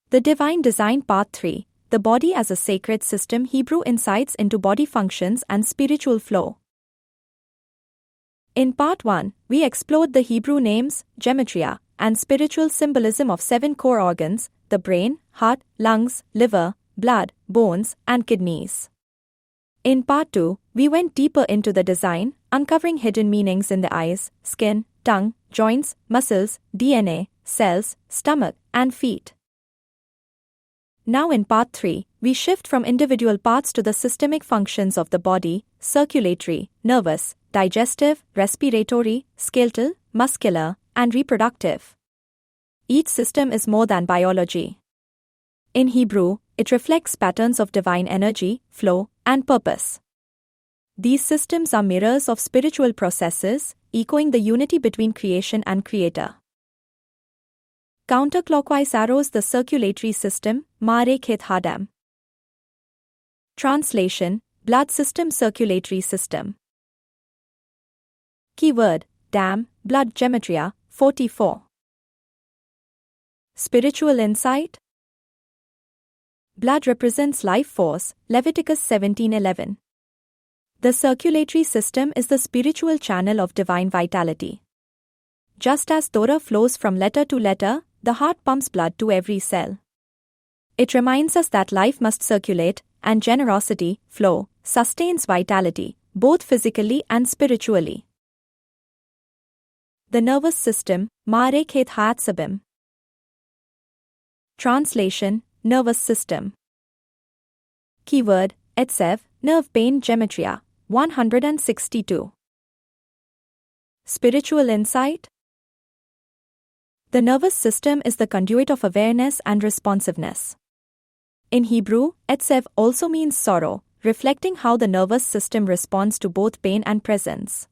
The Divine Design Part 3, The Body as a Sacred System. Hebrew Insights into Body Functions and Spiritual Flow. In Part 1, we explored the Hebrew names, gematria, and spiritual symbolism of 7 core organs: the brain, heart, lungs, liver, blood, bones, and kidneys. In Part 2, we went deeper into the design, uncovering hidden meanings in the eyes, skin, tongue, joints, muscles, DNA, cells, stomach, and feet. Now in Part 3, we shift from individual parts to the systemic functions of the body: circulatory, nervous, digestive, respiratory, skeletal, muscular, and reproductive. Each system is more than biology. In Hebrew, it reflects patterns of divine energy, flow, and purpose. These systems are mirrors of spiritual processes, echoing the unity between creation and creator. Counterclockwise arrows: the circulatory system, YAH-WEH. Translation: blood system, circulatory system. Keyword: dam, blood, gematria, 44. Spiritual insight. Blood represents life force, Leviticus 17:11. The circulatory system is the spiritual channel of divine vitality. Just as Torah flows from letter to letter, the heart pumps blood to every cell. It reminds us that life must circulate, and generosity, flow, sustains vitality, both physically and spiritually. The nervous system, YAH-WEH. Translation: nervous system. Keyword: etsev, nerve pain, gematria, 162. Spiritual insight. The nervous system is the conduit of awareness and responsiveness. In Hebrew, etsev also means sorrow, reflecting how the nervous system responds to both pain and presence.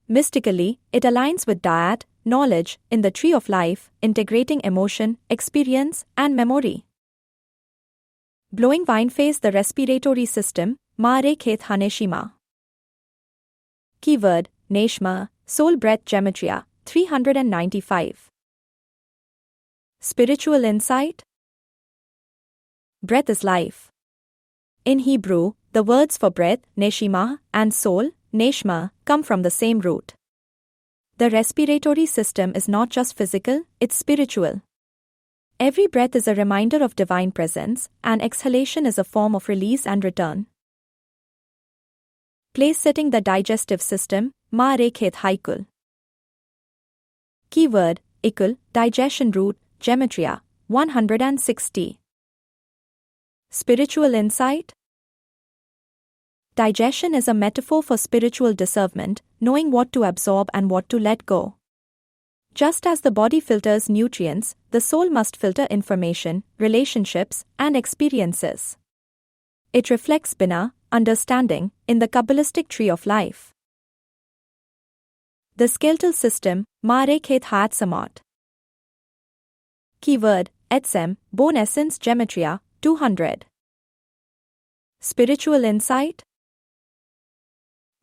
Mystically, it aligns with Da'at, knowledge, in the tree of life, integrating emotion, experience, and memory. Blowing vine phase: the respiratory system, YAH-WEH. Keyword: neshma, soul, breath, gematria, 395. Spiritual insight. Breath is life. In Hebrew, the words for breath, neshima, and soul, neshma, come from the same root. The respiratory system is not just physical, it's spiritual. Every breath is a reminder of divine presence, and exhalation is a form of release and return. Place setting: the digestive system, YAH-WEH. Keyword: ikul, digestion root, gematria, 160. Spiritual insight. Digestion is a metaphor for spiritual discernment, knowing what to absorb and what to let go. Just as the body filters nutrients, the soul must filter information, relationships, and experiences. It reflects Bina, understanding, in the Kabbalistic tree of life. The skeletal system, YAH-WEH. Keyword: etsem, bone essence, gematria, 200. Spiritual insight.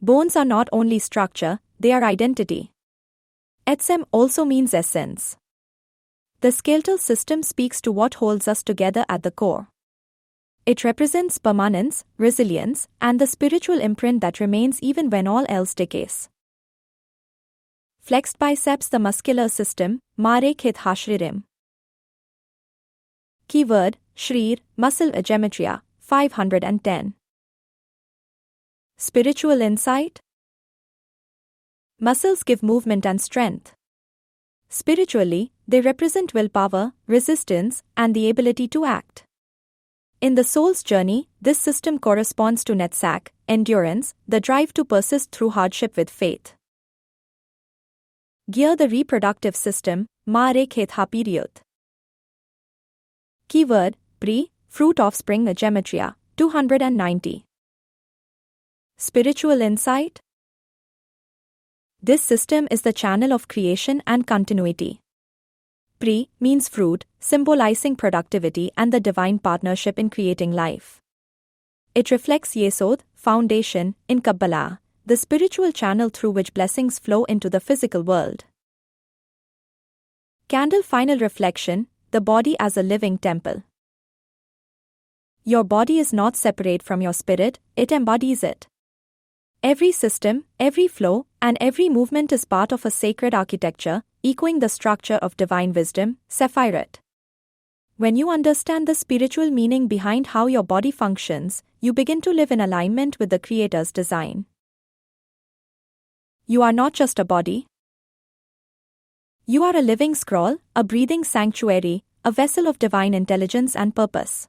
Bones are not only structure, they are identity. Etsem also means essence. The skeletal system speaks to what holds us together at the core. It represents permanence, resilience, and the spiritual imprint that remains even when all else decays. Flexed biceps: the muscular system, YAH-WEH. Keyword: shrir, muscle, gematria, 510. Spiritual insight. Muscles give movement and strength. Spiritually, they represent willpower, resistance, and the ability to act. In the soul's journey, this system corresponds to netzach, endurance, the drive to persist through hardship with faith. Gear: the reproductive system, YAH-WEH. Keyword: pri, fruit, offspring, gematria, 290. Spiritual insight. This system is the channel of creation and continuity. Pri means fruit, symbolizing productivity and the divine partnership in creating life. It reflects Yesod, foundation, in Kabbalah, the spiritual channel through which blessings flow into the physical world. Candle: final reflection, the body as a living temple. Your body is not separate from your spirit, it embodies it. Every system, every flow, and every movement is part of a sacred architecture, echoing the structure of divine wisdom, Sephirot. When you understand the spiritual meaning behind how your body functions, you begin to live in alignment with the Creator's design. You are not just a body. You are a living scroll, a breathing sanctuary, a vessel of divine intelligence and purpose.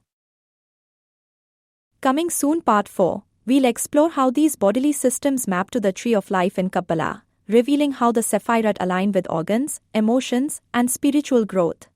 Coming soon, Part 4, we'll explore how these bodily systems map to the tree of life in Kabbalah, revealing how the Sephirot align with organs, emotions, and spiritual growth.